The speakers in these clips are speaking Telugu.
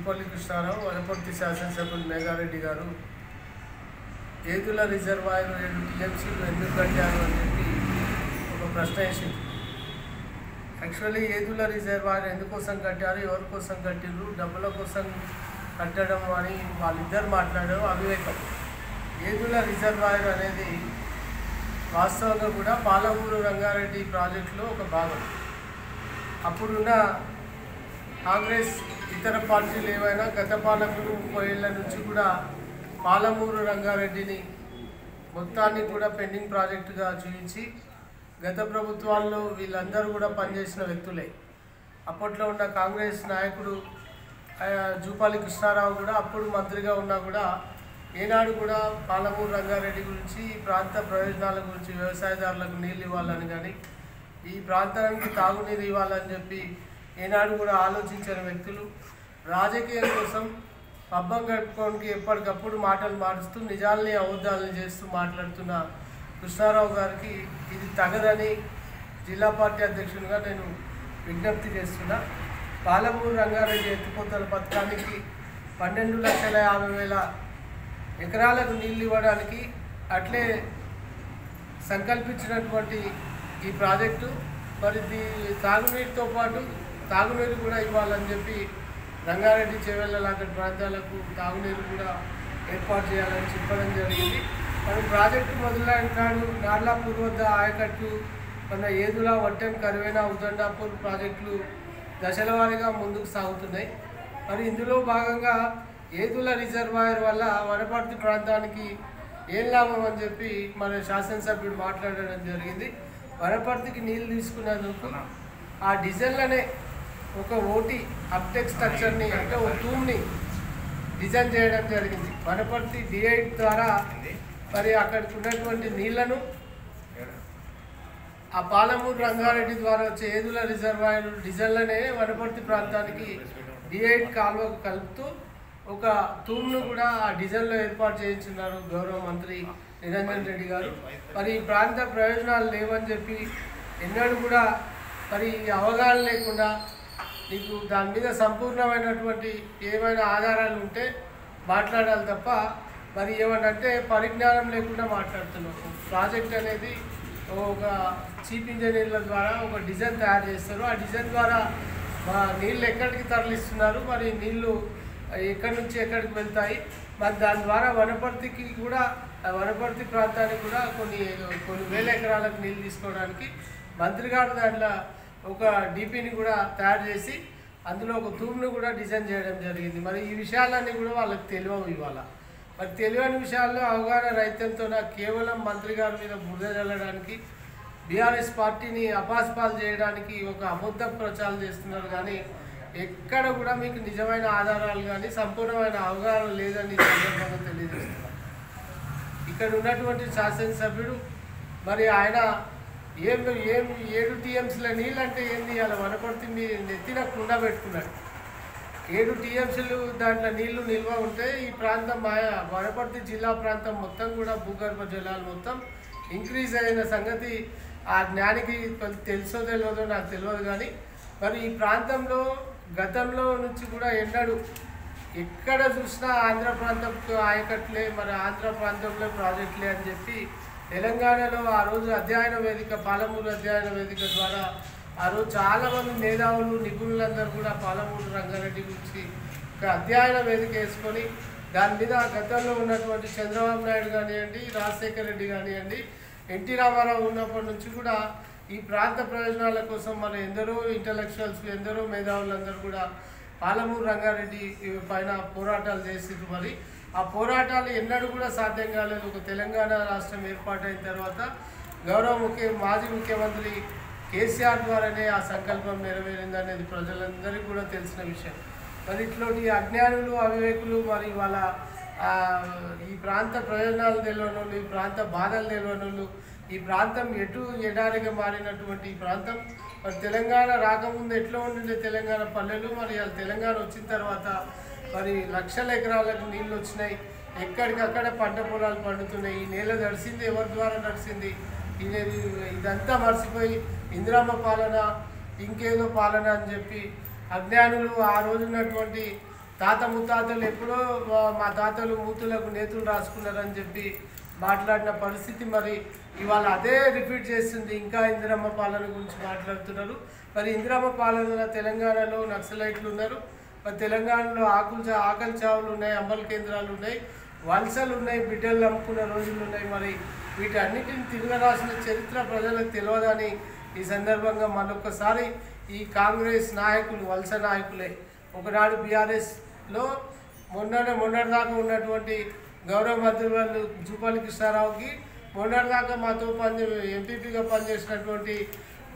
జూపల్లి కృష్ణారావు వనపర్తి శాసనసభ్యులు మేఘారెడ్డి గారు ఏదుల రిజర్వాయర్ 7 టీఎంసీలు ఎందుకు కట్టారు అని చెప్పి ఒక ప్రశ్న వేసింది. యాక్చువల్లీ ఏదుల రిజర్వాయర్ ఎందుకోసం కట్టారు, ఎవరి కోసం కట్టిండ్రు, డబ్బుల కోసం కట్టడం అని వాళ్ళిద్దరు మాట్లాడారు. అవివేకం. ఏదుల రిజర్వాయర్ అనేది వాస్తవంగా కూడా పాలమూరు రంగారెడ్డి ప్రాజెక్టులో ఒక భాగం. అప్పుడున్న కాంగ్రెస్ ఇతర పార్టీలు ఏవైనా గత పాలకులు 30 ఏళ్ల నుంచి కూడా పాలమూరు రంగారెడ్డిని మొత్తాన్ని కూడా పెండింగ్ ప్రాజెక్టుగా చూపించి గత ప్రభుత్వాల్లో వీళ్ళందరూ కూడా పనిచేసిన వ్యక్తులే. అప్పట్లో ఉన్న కాంగ్రెస్ నాయకుడు జూపల్లి కృష్ణారావు కూడా అప్పుడు మంత్రిగా ఉన్నా కూడా ఏనాడు కూడా పాలమూరు రంగారెడ్డి గురించి, ఈ ప్రాంత ప్రయోజనాల గురించి, వ్యవసాయదారులకు నీళ్ళు ఇవ్వాలని కానీ ఈ ప్రాంతానికి తాగునీరు ఇవ్వాలని చెప్పి ఏనాడు కూడా ఆలోచించిన వ్యక్తులు రాజకీయం కోసం పబ్బం గడుపుకోవడానికి ఎప్పటికప్పుడు మాటలు మారుస్తూ నిజాల్ని అబద్ధాలను చేస్తూ మాట్లాడుతున్న కృష్ణారావు గారికి ఇది తగదని జిల్లా పార్టీ అధ్యక్షునిగా నేను విజ్ఞప్తి చేస్తున్నా. పాలమూరు రంగారెడ్డి ఎత్తిపోతల పథకానికి 12,50,000 ఎకరాలకు నీళ్ళు ఇవ్వడానికి అట్లే సంకల్పించినటువంటి ఈ ప్రాజెక్టు మరి తాగునీటితో పాటు తాగునీరు కూడా ఇవ్వాలని చెప్పి రంగారెడ్డి చేవెళ్ళ లాంటి ప్రాంతాలకు తాగునీరు కూడా ఏర్పాటు చేయాలని చెప్పడం జరిగింది. మరి ప్రాజెక్టు మొదలైన నాడు నార్లాపూర్ వద్ద ఆయకట్టు, మన ఏదుల, వట్టెం, కరువేనా, ఉదండాపూర్ ప్రాజెక్టులు దశల వారీగా ముందుకు సాగుతున్నాయి. మరి ఇందులో భాగంగా ఏదుల రిజర్వాయర్ వల్ల వనపర్తి ప్రాంతానికి ఏం లాభం అని చెప్పి మన శాసనసభ్యుడు మాట్లాడడం జరిగింది. వనపర్తికి నీళ్ళు తీసుకున్నందుకు ఆ డిజైన్లనే ఒక ఓటీ అప్టెక్ స్ట్రక్చర్ని, అంటే ఒక టూమ్ని డిజైన్ చేయడం జరిగింది. వనపర్తి D8 ద్వారా మరి అక్కడికి ఉన్నటువంటి నీళ్లను ఆ పాలమూరు రంగారెడ్డి ద్వారా వచ్చే ఏదుల రిజర్వాయర్ డిజైన్లనే వనపర్తి ప్రాంతానికి D8 కాలువకు కలుపుతూ ఒక తూమ్ను కూడా ఆ డిజైన్లో ఏర్పాటు చేయించున్నారు గౌరవ మంత్రి నిరంజన్ రెడ్డి గారు. మరి ఈ ప్రాంత ప్రయోజనాలు లేవని చెప్పి ఎన్నడూ కూడా మరి అవగాహన లేకుండా నీకు దాని మీద సంపూర్ణమైనటువంటి ఏమైనా ఆధారాలు ఉంటే మాట్లాడాలి తప్ప మరి ఏమనంటే పరిజ్ఞానం లేకుండా మాట్లాడుతున్నావు. ప్రాజెక్ట్ అనేది ఒక చీఫ్ ఇంజనీర్ల ద్వారా ఒక డిజైన్ తయారు చేస్తారు. ఆ డిజైన్ ద్వారా నీళ్ళు ఎక్కడికి తరలిస్తున్నారు, మరి నీళ్ళు ఎక్కడి నుంచి ఎక్కడికి వెళ్తాయి, మరి దాని ద్వారా వనపర్తికి కూడా, వనపర్తి ప్రాంతానికి కూడా కొన్ని వేల ఎకరాలకు నీళ్ళు తీసుకోవడానికి మంత్రి గారు దాంట్లో ఒక DPని కూడా తయారు చేసి అందులో ఒక తూమ్ను కూడా డిజైన్ చేయడం జరిగింది. మరి ఈ విషయాలన్నీ కూడా వాళ్ళకి తెలియవు. ఇవాళ మరి తెలియని విషయాల్లో అవగాహన రైతంతో కేవలం మంత్రి గారి మీద బురద చల్లడానికి, బీఆర్ఎస్ పార్టీని అపాస్పాలు చేయడానికి ఒక అబద్ధ ప్రచారం చేస్తున్నారు. కానీ ఎక్కడ కూడా మీకు నిజమైన ఆధారాలు కానీ సంపూర్ణమైన అవగాహన లేదని సందర్భంగా తెలియజేస్తున్నారు. ఇక్కడ ఉన్నటువంటి శాసనసభ్యుడు మరి ఆయన ఏం 7 TMCల నీళ్ళు అంటే ఏంది, అలా వనపర్తి నెత్తిన కుండ పెట్టుకున్నాడు. 7 TMCలు దాంట్లో నీళ్లు నిల్వ ఉంటే ఈ ప్రాంతం వనపర్తి జిల్లా ప్రాంతం మొత్తం కూడా భూగర్భ జలాలు మొత్తం ఇంక్రీజ్ అయిన సంగతి ఆ జ్ఞానికి తెలుసో తెలియదో నాకు తెలియదు. కానీ మరి ఈ ప్రాంతంలో గతంలో నుంచి కూడా ఎన్నడూ ఎక్కడ చూసినా ఆంధ్ర ప్రాంతంతో ఆయకట్లే, మరి ఆంధ్ర ప్రాంతంలో ప్రాజెక్టులే అని చెప్పి తెలంగాణలో ఆ రోజు అధ్యయన వేదిక, పాలమూరు అధ్యయన వేదిక ద్వారా ఆ రోజు చాలామంది మేధావులు, నిపుణులందరూ కూడా పాలమూరు రంగారెడ్డి గురించి ఒక అధ్యయన వేదిక వేసుకొని దాని మీద గతంలో ఉన్నటువంటి చంద్రబాబు నాయుడు కానివ్వండి, రాజశేఖర రెడ్డి కానివ్వండి, ఎన్టీ రామారావు ఉన్నప్పటి నుంచి కూడా ఈ ప్రాంత ప్రయోజనాల కోసం మన ఎందరో ఇంటలెక్చువల్స్, ఎందరో మేధావులందరూ కూడా పాలమూరు రంగారెడ్డి పైన పోరాటాలు చేసిండ్రు. మరి ఆ పోరాటాలు ఎన్నడూ కూడా సాధ్యం కాలేదు. ఒక తెలంగాణ రాష్ట్రం ఏర్పాటైన తర్వాత గౌరవ మాజీ ముఖ్యమంత్రి కేసీఆర్ ద్వారానే ఆ సంకల్పం నెరవేరిందనేది ప్రజలందరికీ కూడా తెలిసిన విషయం. మరి ఇట్లాంటి అజ్ఞానులు, అవివేకులు మరి వాళ్ళ ఈ ప్రాంత ప్రయోజనాలు తెలియని వాళ్ళు, ఈ ప్రాంత బాధలు తెలియని వాళ్ళు, ఈ ప్రాంతం ఎటు ఎడారిగా మారినటువంటి ఈ ప్రాంతం మరి తెలంగాణ రాకముందు ఎట్లా ఉండే తెలంగాణ పల్లెలు, మరి తెలంగాణ వచ్చిన తర్వాత మరి లక్షల ఎకరాలకు నీళ్ళు వచ్చినాయి. ఎక్కడికక్కడ పంట పొలాలు పండుతున్నాయి. ఈ నేల నడిచింది ఎవరి ద్వారా నడిచింది? ఇదంతా మర్చిపోయి ఇందిరమ్మ పాలన, ఇంకేదో పాలన అని చెప్పి అజ్ఞానులు ఆ రోజున్నటువంటి తాత ముత్తాతలు ఎప్పుడో మా తాతలు మూతులకు నేతులు రాసుకున్నారని చెప్పి మాట్లాడిన పరిస్థితి మరి ఇవాళ అదే రిపీట్ చేస్తుంది. ఇంకా ఇందిరమ్మ పాలన గురించి మాట్లాడుతున్నారు. మరి ఇందిరమ్మ పాలనలో తెలంగాణలో నక్సలైట్లు ఉన్నారు, మరి తెలంగాణలో ఆకలి చావులు ఉన్నాయి, అమలు కేంద్రాలు ఉన్నాయి, వలసలు ఉన్నాయి, బిడ్డలు నమ్ముకున్న రోజులు ఉన్నాయి. మరి వీటన్నిటిని తిరగరాసిన చరిత్ర ప్రజలకు తెలియదని ఈ సందర్భంగా మరొకసారి ఈ కాంగ్రెస్ నాయకులు వలస నాయకులే ఒకనాడు బీఆర్ఎస్లో మొన్నటిదాకా ఉన్నటువంటి గౌరవ మంత్రివర్యులు జూపల్లి కృష్ణారావుకి మొన్నటిదాకా మాతో ఎంపీపీగా పనిచేసినటువంటి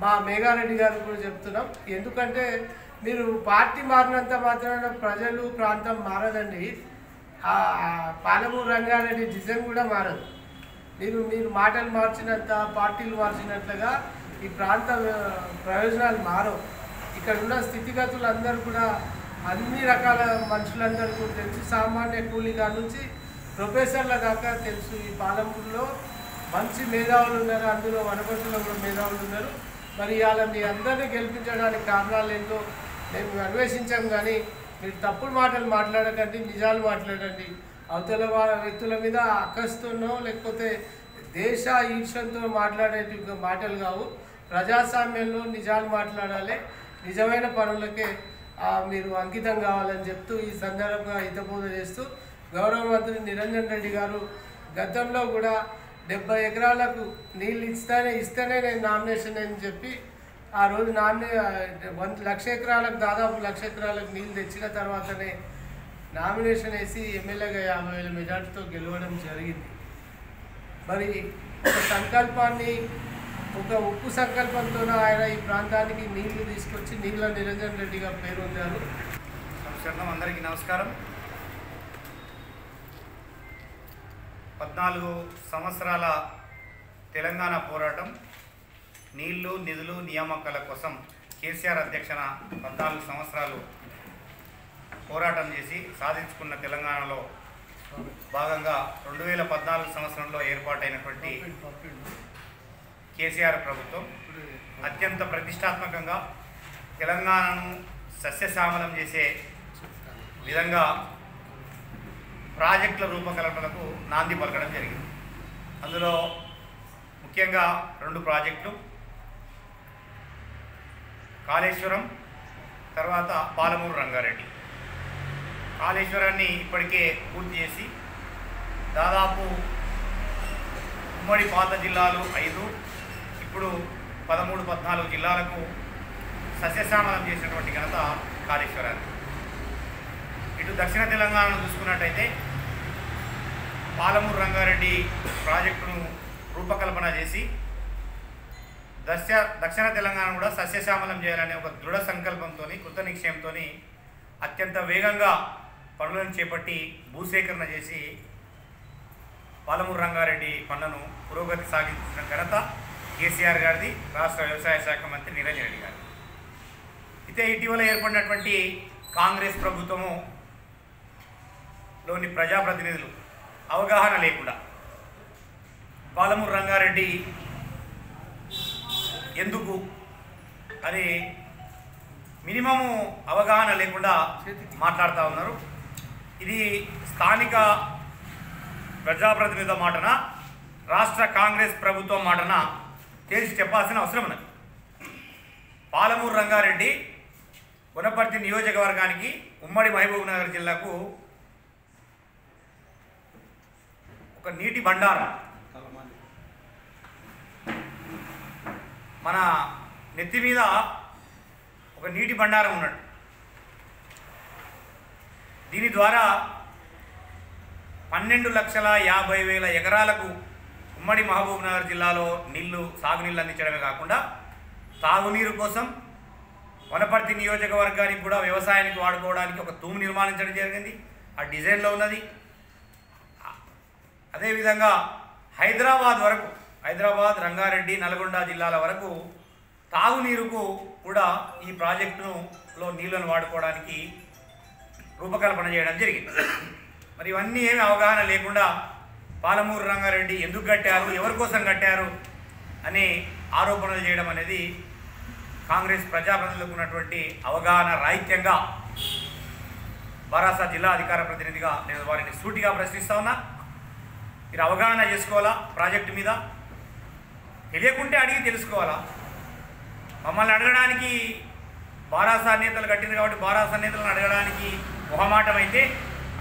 మా మేఘారెడ్డి గారు కూడా చెప్తున్నాం. ఎందుకంటే మీరు పార్టీ మారినంత మాత్రాన ప్రజలు ప్రాంతం మారదండి. పాలమూరు రంగారెడ్డి డిజైన్ కూడా మారదు. మీరు మాటలు మార్చినంత పార్టీలు మార్చినట్లుగా ఈ ప్రాంత ప్రయోజనాలు మారవు. ఇక్కడ ఉన్న స్థితిగతులు అందరూ కూడా అన్ని రకాల మనుషులందరూ కూడా తెలుసు. సామాన్య కూలీగా నుంచి ప్రొఫెసర్ల దాకా తెలుసు. ఈ పాలమూరులో మంచి మేధావులు ఉన్నారు, అందులో వనపర్తిలో కూడా మేధావులు ఉన్నారు. మరి ఇవాళ మీ అందరినీ గెలిపించడానికి కారణాలు ఏంటో మేము అన్వేషించాం. కానీ మీరు తప్పుడు మాటలు మాట్లాడకండి, నిజాలు మాట్లాడండి. అవతల వ్యక్తుల మీద అక్కస్తోనో లేకపోతే దేశ ఈర్షంతో మాట్లాడేటి మాటలు కావు. ప్రజాస్వామ్యంలో నిజాలు మాట్లాడాలి, నిజమైన పనులకే మీరు అంకితం కావాలని చెప్తూ ఈ సందర్భంగా హితబోధ చేస్తూ గౌరవ మంత్రి నిరంజన్ రెడ్డి గారు గతంలో కూడా 70 ఎకరాలకు నీళ్ళు ఇస్తేనే నేను నామినేషన్ అని చెప్పి ఆ రోజు 1,00,000 ఎకరాలకు దాదాపు 1,00,000 ఎకరాలకు నీళ్ళు తెచ్చిన తర్వాతనే నామినేషన్ వేసి ఎమ్మెల్యేగా 50,000 మెజార్టీతో గెలవడం జరిగింది. మరి ఒక సంకల్పాన్ని ఒక ఉప్పు సంకల్పంతో ఆయన ఈ ప్రాంతానికి నీళ్లు తీసుకొచ్చి నీళ్ళ నిరంజన్ రెడ్డిగా పేరు పొందారు. అందరికీ నమస్కారం. 14 సంవత్సరాల తెలంగాణ పోరాటం, నీళ్లు నిధులు నియామకాల కోసం కేసీఆర్ అధ్యక్షన 14 సంవత్సరాలు పోరాటం చేసి సాధించుకున్న తెలంగాణలో భాగంగా 2014 సంవత్సరంలో ఏర్పాటైనటువంటి కేసీఆర్ ప్రభుత్వం అత్యంత ప్రతిష్టాత్మకంగా తెలంగాణను సస్యశ్యామలం చేసే విధంగా ప్రాజెక్టుల రూపకల్పనకు నాంది పలకడం జరిగింది. అందులో ముఖ్యంగా 2 ప్రాజెక్టులు, కాళేశ్వరం తర్వాత పాలమూరు రంగారెడ్డి. కాళేశ్వరాన్ని ఇప్పటికే పూర్తి చేసి దాదాపు ఉమ్మడి పాత జిల్లాలు 5, ఇప్పుడు 13-14 జిల్లాలకు సస్యశ్యామలం చేసినటువంటి ఘనత కాళేశ్వరాన్ని. ఇటు దక్షిణ తెలంగాణను చూసుకున్నట్టయితే పాలమూరు రంగారెడ్డి ప్రాజెక్టును రూపకల్పన చేసి దక్షిణ తెలంగాణ కూడా సస్యశ్యామలం చేయాలనే ఒక దృఢ సంకల్పంతో కృత నిశ్చయంతో అత్యంత వేగంగా పనులను చేపట్టి భూసేకరణ చేసి పాలమూరు రంగారెడ్డి పనులను పురోగతి సాగించిన ఘనత కేసీఆర్ గారిది, రాష్ట్ర వ్యవసాయ శాఖ మంత్రి నిరంజన్ రెడ్డి గారు. అయితే ఇటీవల ఏర్పడినటువంటి కాంగ్రెస్ ప్రభుత్వము లోని ప్రజాప్రతినిధులు అవగాహన లేకుండా పాలమూరు రంగారెడ్డి ఎందుకు అని మినిమము అవగాహన లేకుండా మాట్లాడుతూ ఉన్నారు. ఇది స్థానిక ప్రజాప్రతినిధుల మాటన, రాష్ట్ర కాంగ్రెస్ ప్రభుత్వం మాటన తేల్చి చెప్పాల్సిన అవసరం ఉన్నది. పాలమూరు రంగారెడ్డి వనపర్తి నియోజకవర్గానికి, ఉమ్మడి మహబూబ్ నగర్ జిల్లాకు ఒక నీటి బండారం. మన నెత్తి మీద ఒక నీటి బండారం ఉన్నట్టు. దీని ద్వారా 12,50,000 ఎకరాలకు ఉమ్మడి మహబూబ్ నగర్ జిల్లాలో సాగునీళ్ళు అందించడమే కాకుండా తాగునీరు కోసం వనపర్తి నియోజకవర్గానికి కూడా వ్యవసాయానికి వాడుకోవడానికి ఒక తూము నిర్మాణించడం జరిగింది. ఆ డిజైన్లో ఉన్నది. అదేవిధంగా హైదరాబాద్, రంగారెడ్డి, నల్గొండ జిల్లాల వరకు తాగునీరుకు కూడా ఈ ప్రాజెక్టులో నీళ్లను వాడుకోవడానికి రూపకల్పన చేయడం జరిగింది. మరి ఇవన్నీ ఏమి అవగాహన లేకుండా పాలమూరు రంగారెడ్డి ఎందుకు కట్టారు, ఎవరి కోసం కట్టారు అని ఆరోపణలు చేయడం అనేది కాంగ్రెస్ ప్రజాప్రతినిధులకు ఉన్నటువంటి అవగాహన రాహిత్యంగా బారాసా జిల్లా అధికార ప్రతినిధిగా నేను వారిని సూటిగా ప్రశ్నిస్తా ఉన్నా. మీరు అవగాహన చేసుకోవాలా, ప్రాజెక్టు మీద తెలియకుంటే అడిగి తెలుసుకోవాలా. మమ్మల్ని అడగడానికి బారాసా నేతలు కట్టింది కాబట్టి బారాసా నేతలను అడగడానికి మొహమాటం అయితే,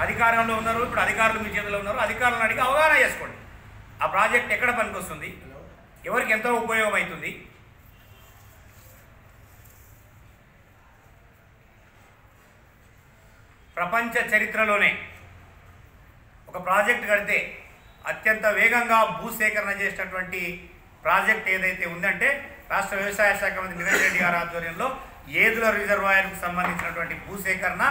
అధికారంలో ఉన్నారు, ఇప్పుడు అధికారులు మీ చేతిలో ఉన్నారు, అధికారులను అడిగి అవగాహన చేసుకోండి. ఆ ప్రాజెక్ట్ ఎక్కడ పనికొస్తుంది, ఎవరికి ఎంతో ఉపయోగం అవుతుంది. ప్రపంచ చరిత్రలోనే ఒక ప్రాజెక్ట్ కడితే అత్యంత వేగంగా భూసేకరణ చేసినటువంటి ప్రాజెక్ట్ ఏదైతే ఉందంటే రాష్ట్ర వ్యవసాయ శాఖ మంత్రి నిరంజన్ రెడ్డి గారి ఆధ్వర్యంలో ఏదుల రిజర్వాయర్కు సంబంధించినటువంటి భూసేకరణ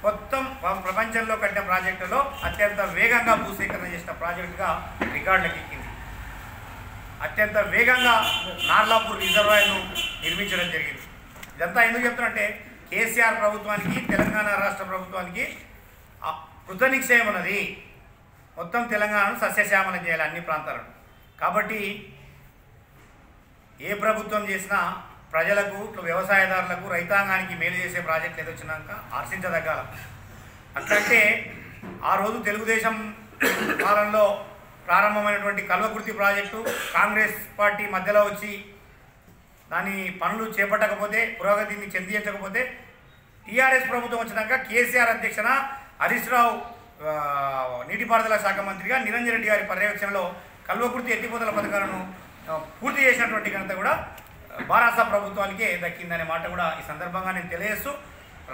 మొత్తం ప్రపంచంలో కట్టిన ప్రాజెక్టులో అత్యంత వేగంగా భూసేకరణ చేసిన ప్రాజెక్టుగా రికార్డులకు ఎక్కింది. అత్యంత వేగంగా నార్లాపూర్ రిజర్వాయర్ను నిర్మించడం జరిగింది. ఇదంతా ఎందుకు చెప్తున్నంటే కేసీఆర్ ప్రభుత్వానికి, తెలంగాణ రాష్ట్ర ప్రభుత్వానికి కృత నిశ్చయం ఉన్నది. మొత్తం తెలంగాణను సస్యశ్యామలం చేయాలి అన్ని ప్రాంతాలను. కాబట్టి ఏ ప్రభుత్వం చేసినా ప్రజలకు, వ్యవసాయదారులకు, రైతాంగానికి మేలు చేసే ప్రాజెక్టులు ఏదొచ్చినాక హర్షించదగ్గాల. అట్లంటే ఆ రోజు తెలుగుదేశం కాలంలో ప్రారంభమైనటువంటి కల్వకుర్తి ప్రాజెక్టు కాంగ్రెస్ పార్టీ మధ్యలో వచ్చి దాని పనులు చేపట్టకపోతే, పురోగతిని చెందించకపోతే, టీఆర్ఎస్ ప్రభుత్వం వచ్చినాక కేసీఆర్ అధ్యక్షన హరీష్ రావు నీటిపారుదల శాఖ మంత్రిగా నిరంజన్ రెడ్డి గారి పర్యవేక్షణలో కల్వకుర్తి ఎత్తిపోతల పథకాలను పూర్తి చేసినటువంటి ఘనత కూడా బారాసా ప్రభుత్వానికే దక్కిందనే మాట కూడా ఈ సందర్భంగా నేను తెలియజేస్తూ,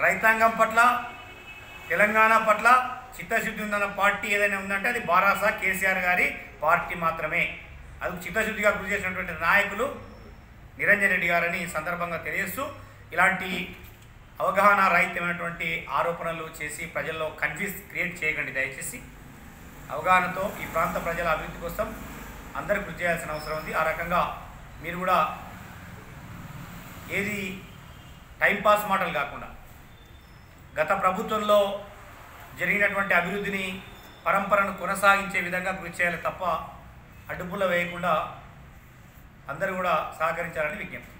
రైతాంగం పట్ల, తెలంగాణ పట్ల చిత్తశుద్ధి ఉందన్న పార్టీ ఏదైనా ఉందంటే అది బారాసా కేసీఆర్ గారి పార్టీ మాత్రమే. అది చిత్తశుద్ధిగా కృషి చేసినటువంటి నాయకులు నిరంజన్ రెడ్డి గారని ఈ సందర్భంగా తెలియజేస్తూ, ఇలాంటి అవగాహన రహితమైనటువంటి ఆరోపణలు చేసి ప్రజల్లో కన్ఫ్యూజ్ క్రియేట్ చేయకండి. దయచేసి అవగాహనతో ఈ ప్రాంత ప్రజల అభివృద్ధి కోసం అందరూ కృషి చేయాల్సిన అవసరం ఉంది. ఆ రకంగా మీరు కూడా ఏది టైంపాస్ మాటలు కాకుండా గత ప్రభుత్వంలో జరిగినటువంటి అభివృద్ధిని, పరంపరను కొనసాగించే విధంగా కృషి చేయాలి తప్ప అడ్డుపుల్ల వేయకుండా అందరూ కూడా సహకరించాలని విజ్ఞప్తి.